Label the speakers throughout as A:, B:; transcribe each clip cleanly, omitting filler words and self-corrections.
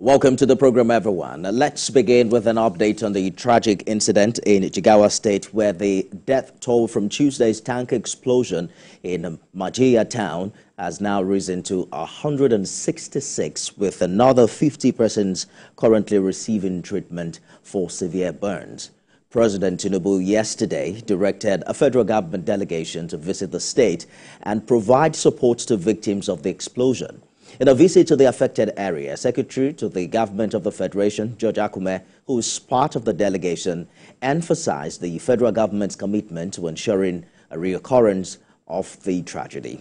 A: Welcome to the program, everyone. Let's begin with an update on the tragic incident in Jigawa State where the death toll from Tuesday's tank explosion in Majia town has now risen to 166, with another 50 persons currently receiving treatment for severe burns. President Tinubu yesterday directed a federal government delegation to visit the state and provide support to victims of the explosion. In a visit to the affected area, Secretary to the Government of the Federation, George Akume, who is part of the delegation, emphasized the federal government's commitment to ensuring a reoccurrence of the tragedy.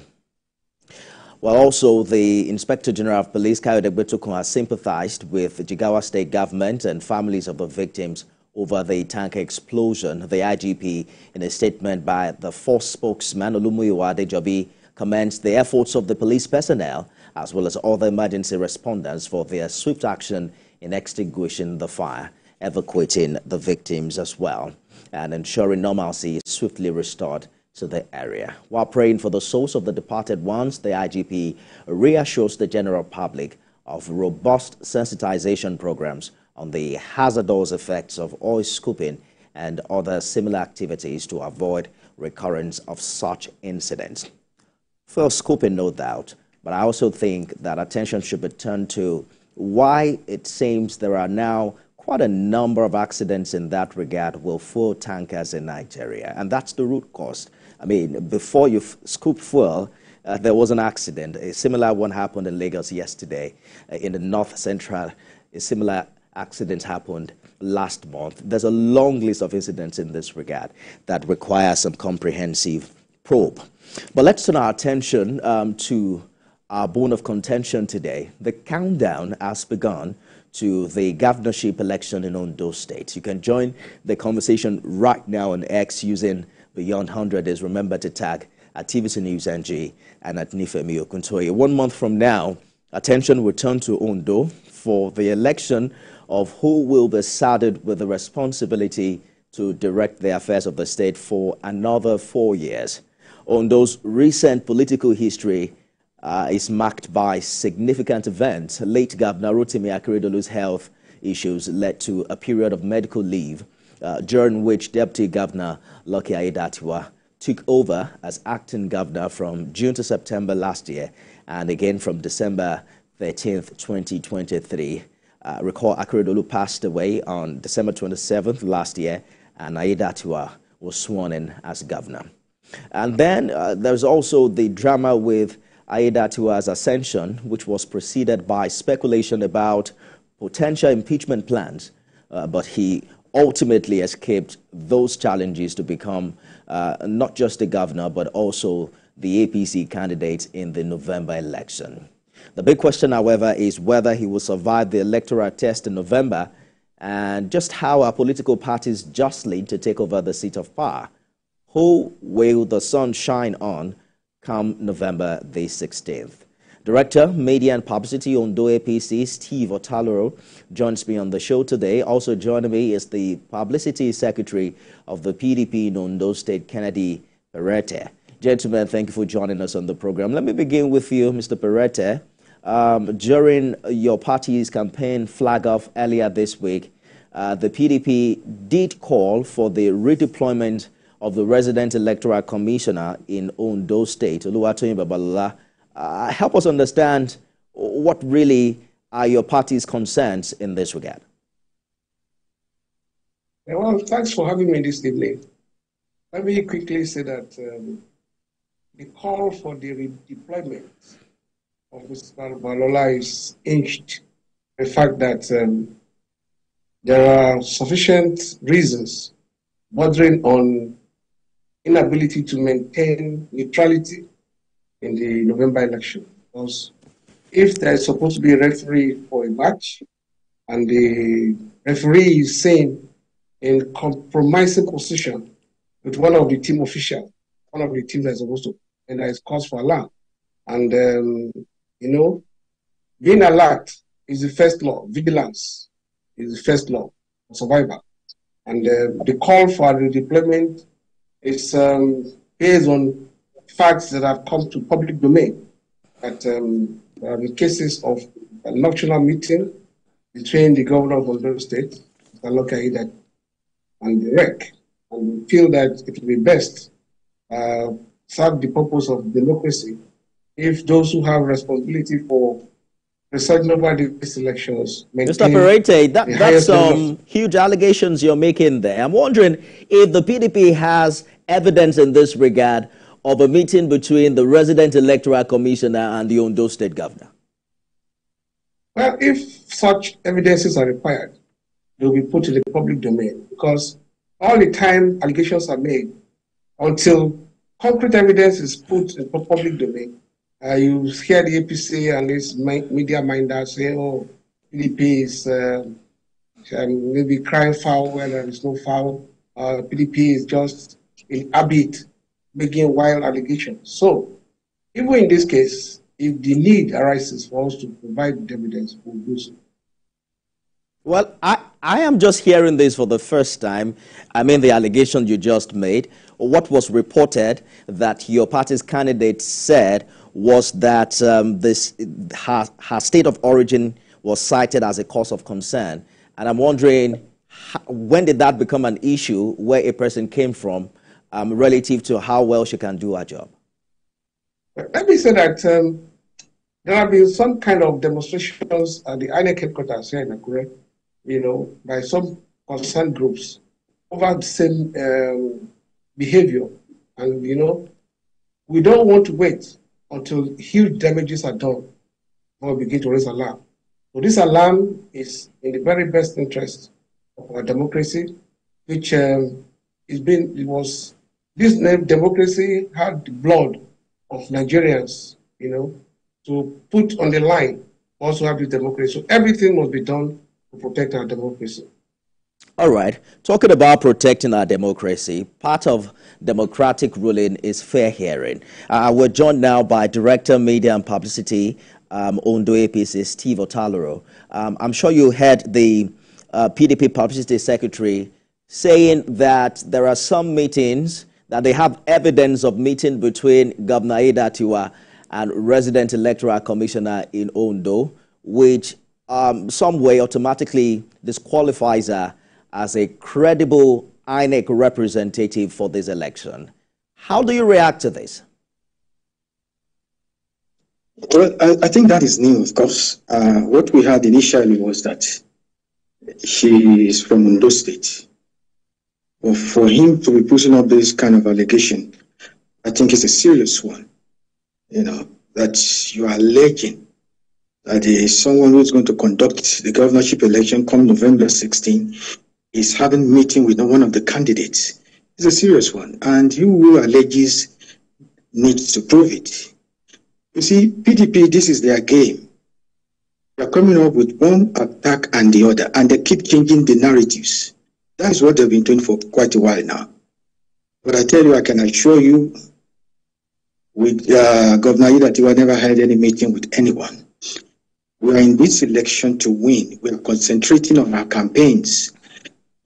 A: Well, also, the Inspector General of Police, Kayode Gbetukun, has sympathized with the Jigawa State government and families of the victims over the tanker explosion. The IGP, in a statement by the force spokesman, Olumuyiwa Adejobi, commends the efforts of the police personnel as well as other emergency responders for their swift action in extinguishing the fire, evacuating the victims as well, and ensuring normalcy is swiftly restored to the area. While praying for the souls of the departed ones, the IGP reassures the general public of robust sensitization programs on the hazardous effects of oil scooping and other similar activities to avoid recurrence of such incidents. For scooping, no doubt, but I also think that attention should be turned to why it seems there are now quite a number of accidents in that regard with fuel tankers in Nigeria. And that's the root cause. I mean, before you scoop fuel, there was an accident. A similar one happened in Lagos yesterday. In the north central, a similar accident happened last month. There's a long list of incidents in this regard that require some comprehensive probe. But let's turn our attention to our bone of contention today. The countdown has begun to the governorship election in Ondo State. You can join the conversation right now on X using Beyond 100 Days. Remember to tag at TVC News NG and at Nifemi Okuntoye. 1 month from now, attention will turn to Ondo for the election of who will be saddled with the responsibility to direct the affairs of the state for another 4 years. Ondo's recent political history is marked by significant events. Late Governor Rotimi Akeredolu's health issues led to a period of medical leave, during which Deputy Governor Lucky Aiyedatiwa took over as acting governor from June to September last year, and again from December 13th, 2023. Recall Akeredolu passed away on December 27th last year, and Aiyedatiwa was sworn in as governor. And then there's also the drama with Aiyedatiwa's ascension, which was preceded by speculation about potential impeachment plans, but he ultimately escaped those challenges to become not just the governor, but also the APC candidate in the November election. The big question, however, is whether he will survive the electoral test in November and just how our political parties jostling to take over the seat of power. Who will the sun shine on come November the 16th? Director, Media and Publicity, Ondo APC, Steve Otaloro, joins me on the show today. Also joining me is the Publicity Secretary of the PDP in Ondo State, Kennedy Perete. Gentlemen, thank you for joining us on the program. Let me begin with you, Mr. Perete. During your party's campaign flag-off earlier this week, the PDP did call for the redeployment of the resident electoral commissioner in Ondo State, Oluwatoyin Babalola. Help us understand what really are your party's concerns in this regard.
B: Well, thanks for having me this evening. Let me quickly say that the call for the redeployment of Mr. Babalola is hinged the fact that there are sufficient reasons bordering on inability to maintain neutrality in the November election. Because if there is supposed to be a referee for a match and the referee is seen in compromising position with one of the team officials, one of the teams that is supposed to, and there is cause for alarm. And, being alert is the first law. Vigilance is the first law for survival. And the call for the deployment is based on facts that have come to public domain, that there have been cases of a nocturnal meeting between the governor of Ondo State, Mr. Lokaida, and the REC. And we feel that it will be best serve the purpose of democracy if those who have responsibility for presiding over these elections
A: Mr.
B: maintain
A: Perete,
B: the
A: that's
B: highest level.
A: huge allegations you're making there. I'm wondering if the PDP has evidence in this regard of a meeting between the resident electoral commissioner and the Ondo State governor.
B: Well, if such evidences are required, they will be put in the public domain, because all the time allegations are made until concrete evidence is put in the public domain. You hear the APC and these media minders say, oh, PDP is maybe crying foul where there is no foul. PDP is just in habit making wild allegations. So, even in this case, if the need arises for us to provide evidence, we'll do so.
A: Well, I am just hearing this for the first time. I mean, the allegation you just made. What was reported that your party's candidate said was that her state of origin was cited as a cause of concern. And I'm wondering, when did that become an issue where a person came from relative to how well she can do her job?
B: Let me say that there have been some kind of demonstrations at the INEC headquarters here in Akure, by some concerned groups over the same behavior. And, we don't want to wait until huge damages are done before we begin to raise alarm. So this alarm is in the very best interest of our democracy, which this democracy had the blood of Nigerians, to put on the line, also have the democracy. So everything must be done to protect our democracy.
A: All right. Talking about protecting our democracy, part of democratic ruling is fair hearing. We're joined now by Director, Media and Publicity, Ondo APC, Steve Otaloro. I'm sure you heard the PDP Publicity Secretary saying that there are some meetings that they have evidence of meeting between Governor Aidatiwa and Resident Electoral Commissioner in Ondo, which some way automatically disqualifies her as a credible INEC representative for this election. How do you react to this?
C: Well, I think that is new, of course. What we had initially was that she is from Ondo State. But for him to be putting up this kind of allegation, I think it's a serious one. That you are alleging that someone who is going to conduct the governorship election come November 16 is having a meeting with one of the candidates. It's a serious one. And you who alleges needs to prove it. You see, PDP, this is their game. They are coming up with one attack and the other, and they keep changing the narratives. That is what they've been doing for quite a while now. But I tell you, I can assure you, with Governor Aidatiwa never had any meeting with anyone. We are in this election to win. We are concentrating on our campaigns.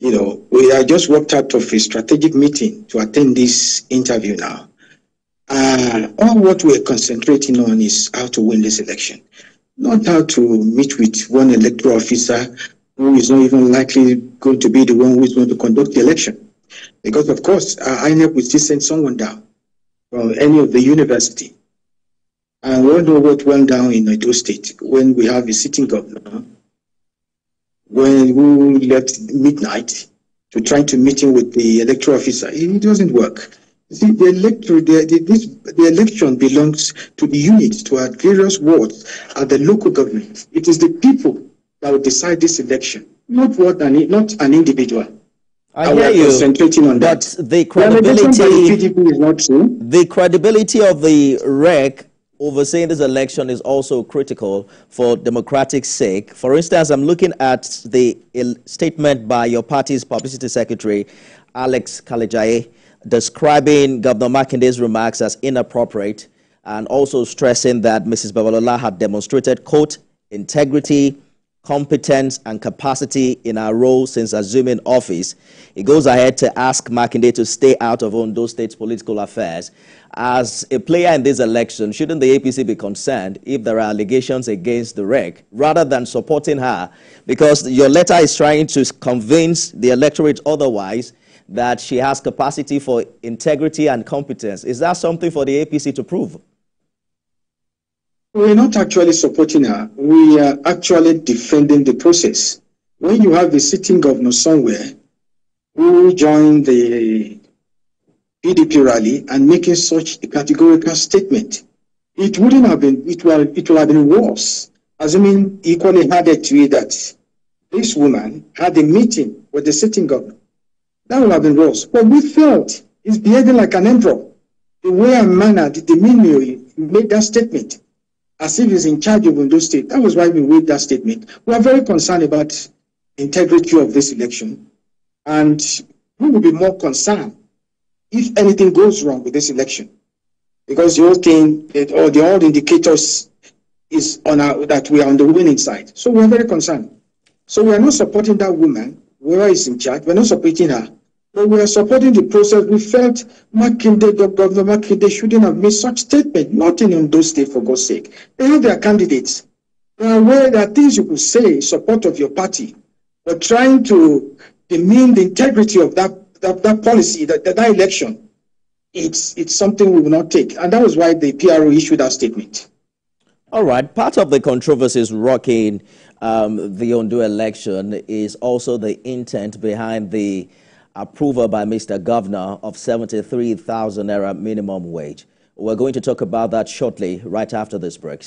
C: We are just walked out of a strategic meeting to attend this interview now. All what we're concentrating on is how to win this election, not how to meet with one electoral officer who is not even likely going to be the one who is going to conduct the election. Because, of course, INEC will still send someone down from any of the university. And we all know what went down in Ondo State when we have a sitting governor, who left midnight to try to meet him with the electoral officer. It doesn't work. You see, the election belongs to the units, to our various wards, at the local government. It is the people that will decide this election, not an individual.
A: I hear you,
C: concentrating on
A: but
C: that.
A: The credibility
C: is not true.
A: The credibility of the REC overseeing this election is also critical for democratic sake. For instance, I'm looking at the statement by your party's publicity secretary, Alex Kalejaye, describing Governor Makinde's remarks as inappropriate and also stressing that Mrs. Babalola had demonstrated, quote, integrity, competence and capacity in her role since assuming office. He goes ahead to ask Makinde to stay out of Ondo State's political affairs. As a player in this election, shouldn't the APC be concerned if there are allegations against the rec rather than supporting her? Because your letter is trying to convince the electorate otherwise, that she has capacity for integrity and competence. Is that something for the APC to prove?
C: We're not actually supporting her. We are actually defending the process. When you have a sitting governor somewhere who joined the PDP rally and making such a categorical statement, it wouldn't have been, it will have been worse. Assuming equally added to it that this woman had a meeting with the sitting governor. That would have been worse. But we felt he's behaving like an emperor. The way and manner, the demeanor he made that statement, as if he's in charge of Ondo State. That was why we made that statement. We are very concerned about the integrity of this election. And we will be more concerned if anything goes wrong with this election. Because the whole thing, all the indicators is on that we are on the winning side. So we are very concerned. So we are not supporting that woman, whoever is in charge. We are not supporting her. But we are supporting the process. We felt Governor Makinde shouldn't have made such statement, not in Ondo State, for God's sake. They have their candidates. They are aware there are things you could say in support of your party, but trying to demean the integrity of that policy, that election, it's something we will not take. And that was why the PRO issued that statement.
A: All right. Part of the controversies rocking the Ondo election is also the intent behind the approval by Mr. Governor of 73,000 naira minimum wage. We're going to talk about that shortly, right after this break.